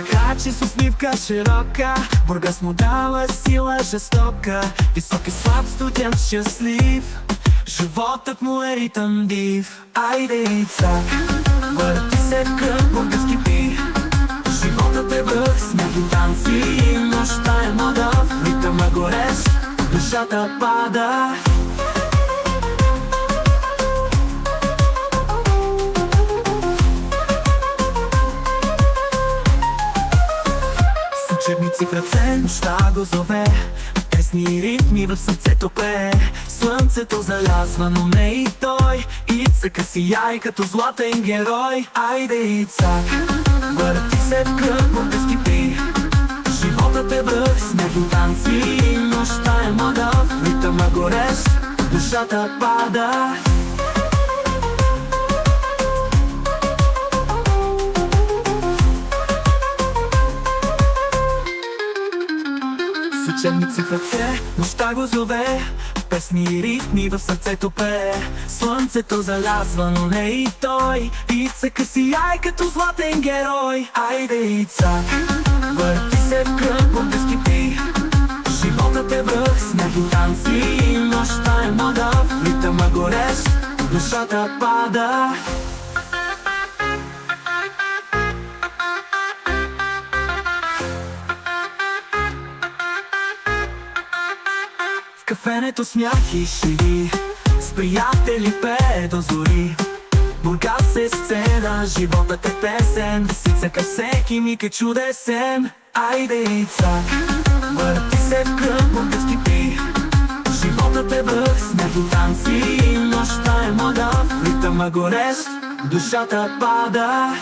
Крачи с усмивка широка, Бургас му дава сила жестока. Висок и слаб, студент щастлив, животът му е ритъм див. Айде Ицак, върти се в кръг, Бургас кипи. Животът е връх, смях и танци, нощта е мода, в ритъма горещ, душата пада. С учебници в ръце, нощта го зове, песни и ритми в сърцето пее. Слънцето залязва, но не и той. Ицака сияй като златен герой. Айде Ицак, върти се в кръг, Бургас кипи. Животът е връх, смях и танци, нощта е мода, в ритъма горещ, душата пада. С учебници в ръце, нощта го зове, песни и ритми в сърцето пее. Слънцето залязва, но не и той. Ицака сияй като златен герой. Айде Ицак, върти се в кръг, Бургас кипи. Животът е връх, смях и танци, нощта е мода, в ритъма горещ, душата пада. В кафенето смях и шеги, с приятели пее до зори. Бургас е сцена, животът е песен, с Ицака всеки миг е чудесен. Айде Ицак, върти се в кръг, Бургас кипи. Животът е връх, смях и танци, нощта е мода, в ритъма горещ, душата пада.